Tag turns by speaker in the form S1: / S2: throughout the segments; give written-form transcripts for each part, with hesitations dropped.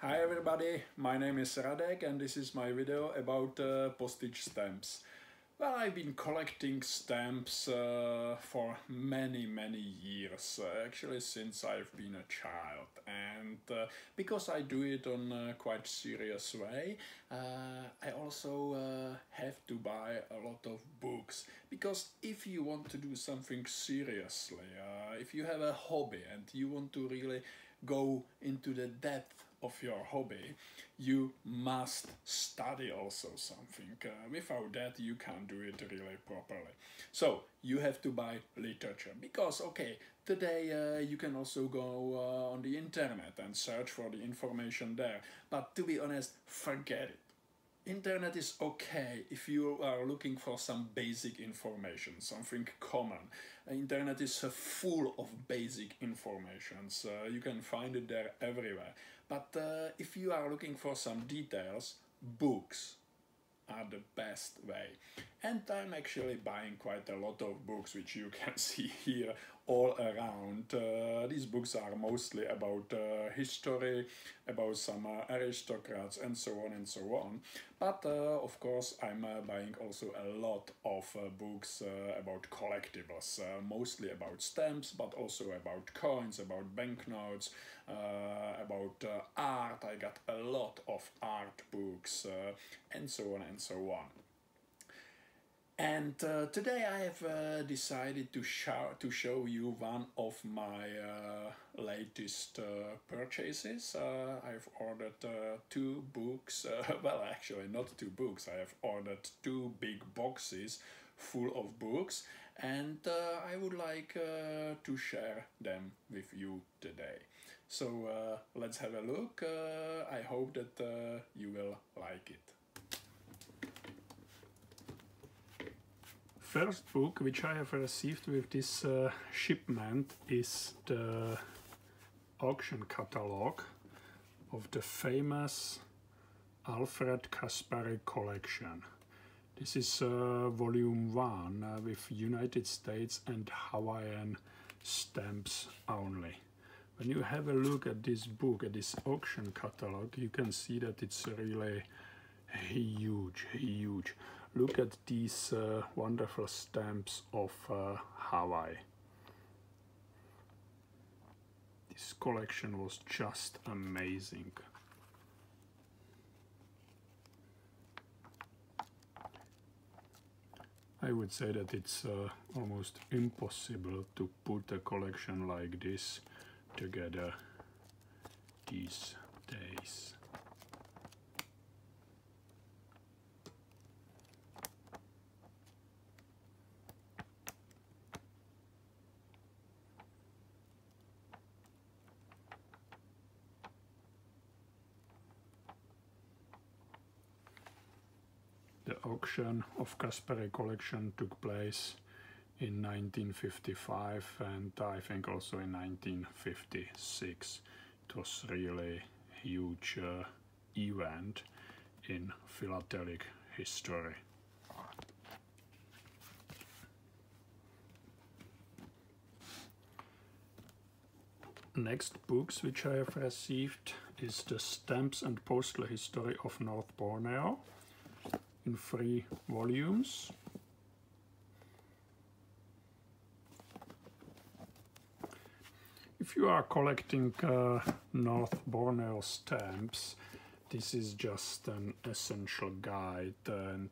S1: Hi everybody, my name is Radek and this is my video about postage stamps. Well, I've been collecting stamps for many years, actually since I've been a child, and because I do it on a quite serious way, I also have to buy a lot of books, because if you want to do something seriously, if you have a hobby and you want to really go into the depth of your hobby, you must study also something. Without that, you can't do it really properly. So you have to buy literature because, okay, today you can also go on the internet and search for the information there. But to be honest, forget it. Internet is okay if you are looking for some basic information, something common. Internet is full of basic informations. You can find it there everywhere. But if you are looking for some details, books are the best way. And I'm actually buying quite a lot of books, which you can see here all around. These books are mostly about history, about some aristocrats and so on and so on. But of course I'm buying also a lot of books about collectibles, mostly about stamps, but also about coins, about banknotes, about art. I got a lot of art books and so on and so on. And today I have decided to show you one of my latest purchases. I've ordered two books, well actually not two books, I have ordered two big boxes full of books, and I would like to share them with you today. So let's have a look. I hope that you will like it. First book which I have received with this shipment is the auction catalog of the famous Alfred Kaspari collection. This is volume 1 with United States and Hawaiian stamps only. When you have a look at this book, at this auction catalog, you can see that it's really huge. Look at these wonderful stamps of Hawaii. This collection was just amazing. I would say that it's almost impossible to put a collection like this together these days. The auction of Kaspari collection took place in 1955 and I think also in 1956. It was really a huge event in philatelic history. Next books which I have received is the Stamps and Postal History of North Borneo in 3 volumes. If you are collecting North Borneo stamps, this is just an essential guide and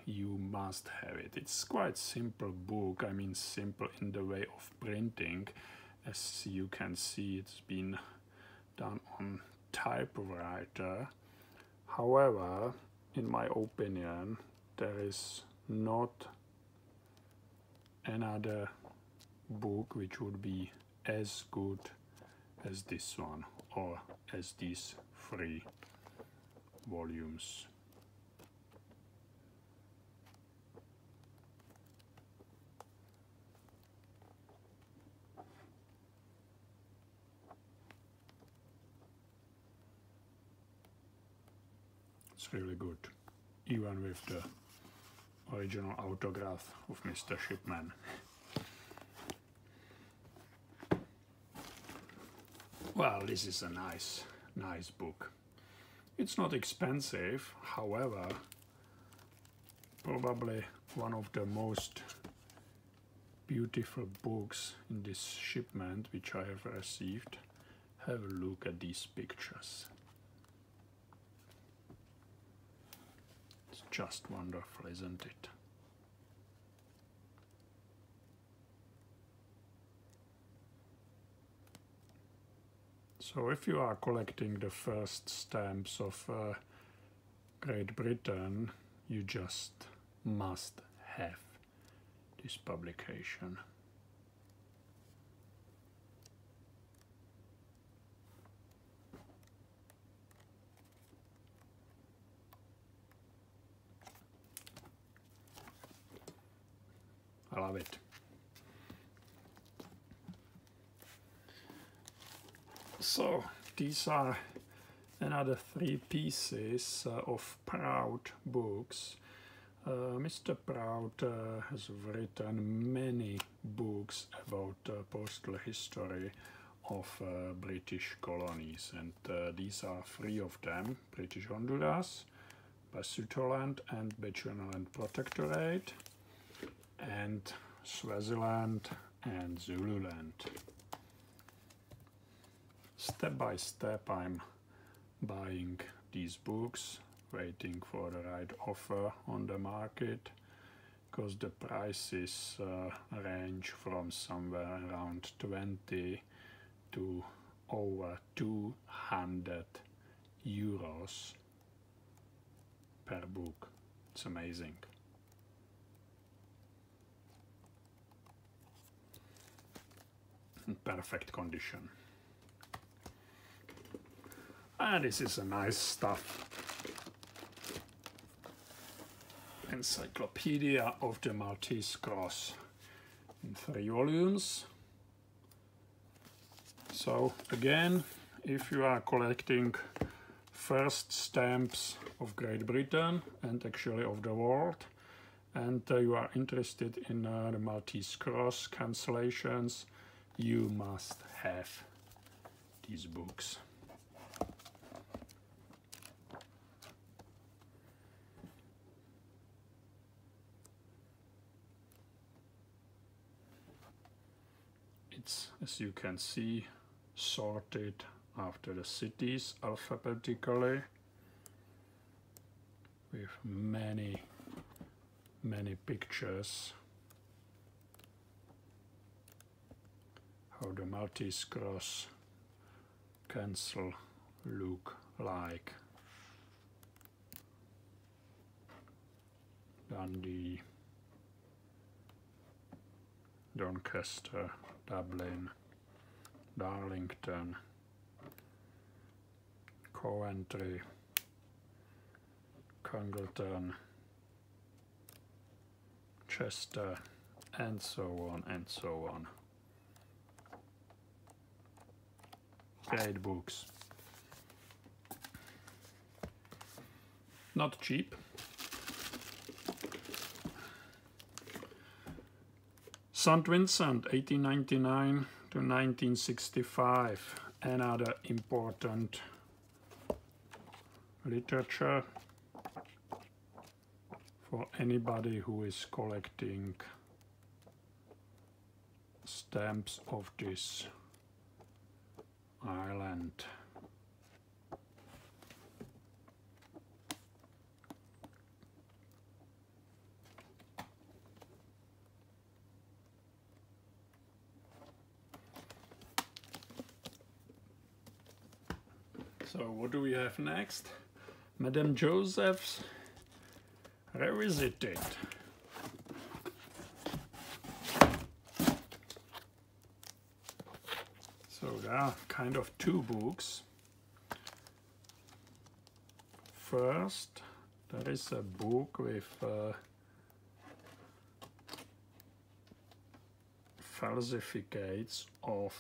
S1: you must have it. It's quite simple book, I mean simple in the way of printing. As you can see, it's been done on typewriter. However, in my opinion, there is not another book which would be as good as this one or as these 3 volumes. It's really good, even with the original autograph of Mr. Shipman. Well, this is a nice book. It's not expensive, however, probably one of the most beautiful books in this shipment which I have received. Have a look at these pictures. It's just wonderful, isn't it? So if you are collecting the first stamps of Great Britain, you just must have this publication. I love it. So these are another 3 pieces of Proud books. Mr. Proud has written many books about postal history of British colonies, and these are 3 of them: British Honduras, Basutoland and Bechuanaland Protectorate, and Swaziland and Zululand. Step by step I'm buying these books, waiting for the right offer on the market, because the prices range from somewhere around 20 to over 200 euros per book. It's amazing. In perfect condition. And this is a nice stuff. Encyclopedia of the Maltese Cross in 3 volumes. So again, if you are collecting first stamps of Great Britain and actually of the world, and you are interested in the Maltese Cross cancellations, you must have these books. It's, as you can see, sorted after the cities alphabetically, with many pictures how the Maltese Cross cancel look like. Dundee, Doncaster, Dublin, Darlington, Coventry, Congleton, Chester, and so on and so on. Great books. Not cheap. St. Vincent, 1899 to 1965, another important literature for anybody who is collecting stamps of this island. So what do we have next? Madame Joseph's Revisited. So there are kind of 2 books. First, there is a book with falsificates of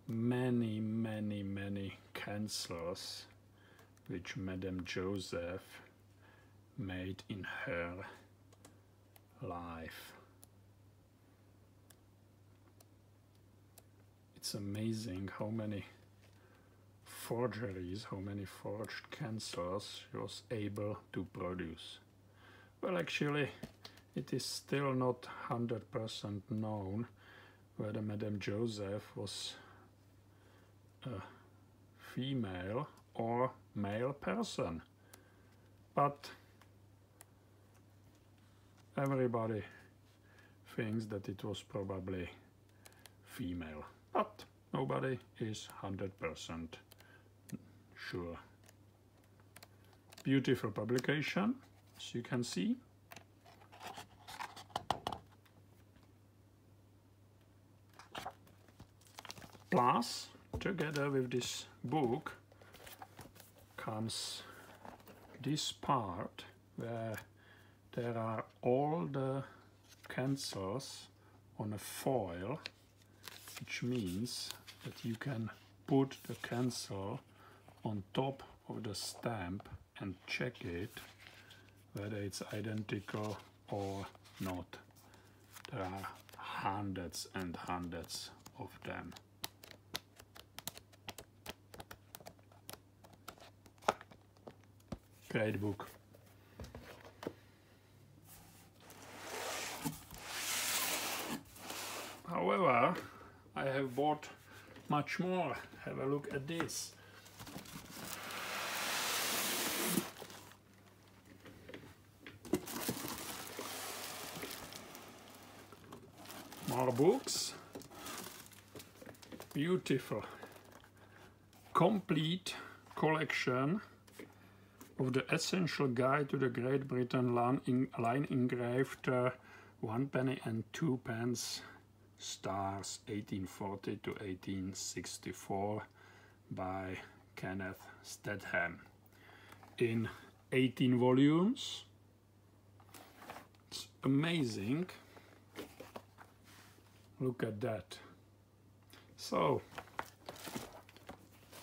S1: many cancels which Madame Joseph made in her life. It's amazing how many forgeries, how many forged cancels she was able to produce. Well, actually, it is still not 100% known whether Madame Joseph was a female or male person. But everybody thinks that it was probably female. But nobody is 100% sure. Beautiful publication, as you can see. Plus, together with this book comes this part where there are all the cancels on a foil, which means that you can put the cancel on top of the stamp and check it whether it's identical or not. There are hundreds and hundreds of them. Great book. However, I have bought much more. Have a look at this. More books. Beautiful. Complete collection of the Essential Guide to the Great Britain line engraved 1 penny and 2 pence stars 1840 to 1864 by Kenneth Stedham in 18 volumes. It's amazing. Look at that. So,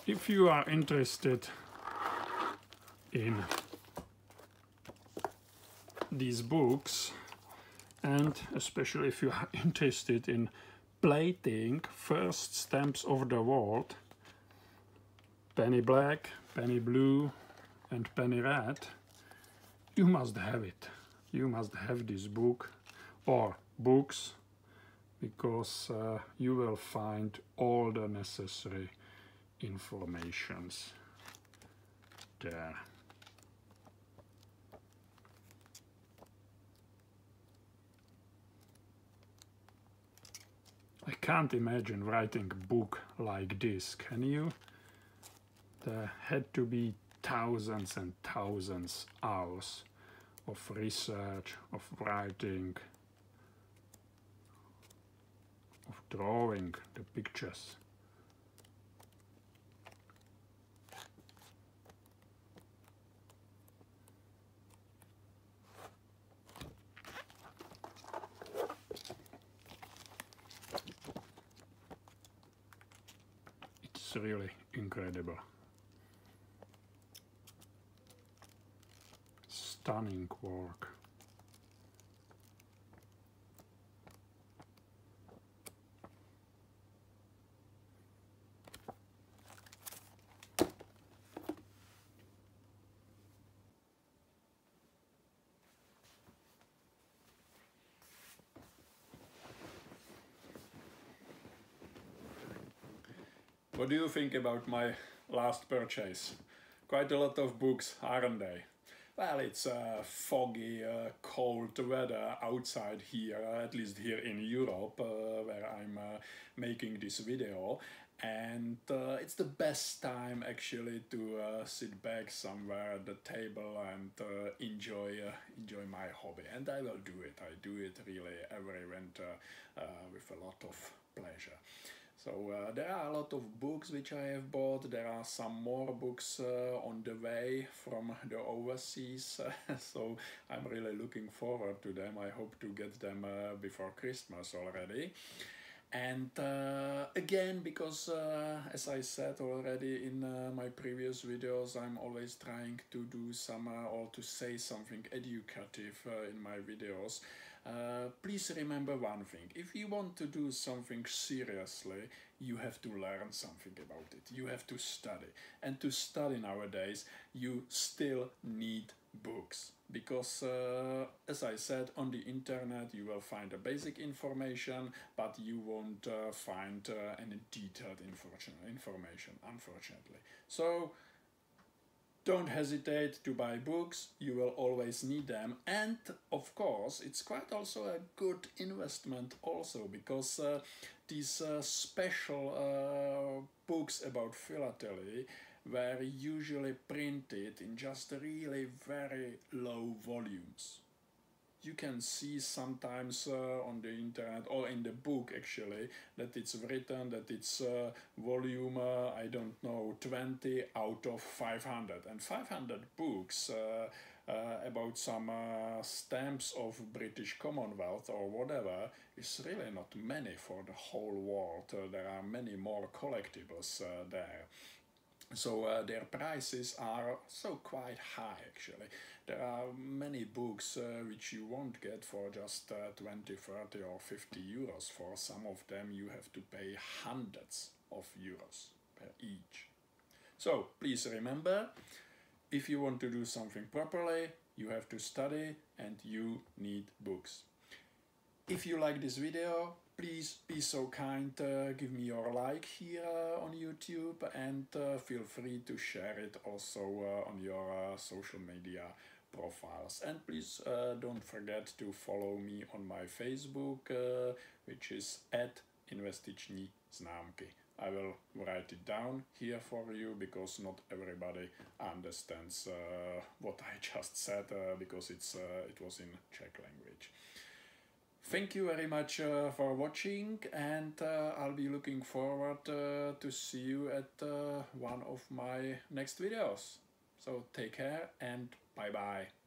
S1: if you are interested in these books, and especially if you are interested in plating first stamps of the world, penny black, penny blue and penny red, you must have it. You must have this book or books, because you will find all the necessary informations there. I can't imagine writing a book like this, can you? There had to be thousands and thousands hours of research, of writing, of drawing the pictures. It's really incredible. Stunning work. What do you think about my last purchase? Quite a lot of books, aren't they? Well, it's foggy, cold weather outside here, at least here in Europe, where I'm making this video. And it's the best time actually to sit back somewhere at the table and enjoy my hobby. And I will do it. I do it really every winter with a lot of pleasure. So there are a lot of books which I have bought. There are some more books on the way from the overseas. So I'm really looking forward to them. I hope to get them before Christmas already. And again, because as I said already in my previous videos, I'm always trying to do some or to say something educative in my videos. Please remember one thing: if you want to do something seriously, you have to learn something about it. You have to study. And to study nowadays, you still need books. Because, as I said, on the internet you will find a basic information, but you won't find any detailed information, unfortunately. So, don't hesitate to buy books, you will always need them, and of course it's quite also a good investment also, because these special books about philately were usually printed in just really very low volumes. You can see sometimes on the internet or in the book actually that it's written that it's volume I don't know 20 out of 500, and 500 books about some stamps of British Commonwealth or whatever is really not many for the whole world. There are many more collectibles there. So their prices are so quite high actually. There are many books which you won't get for just 20, 30 or 50 euros. For some of them you have to pay hundreds of euros per each. So please remember, if you want to do something properly, you have to study and you need books. If you like this video, please be so kind, give me your like here on YouTube, and feel free to share it also on your social media profiles. And please don't forget to follow me on my Facebook, which is @investiční známky. I will write it down here for you, because not everybody understands what I just said, because it was in Czech language. Thank you very much for watching, and I'll be looking forward to see you at one of my next videos. So take care and bye bye.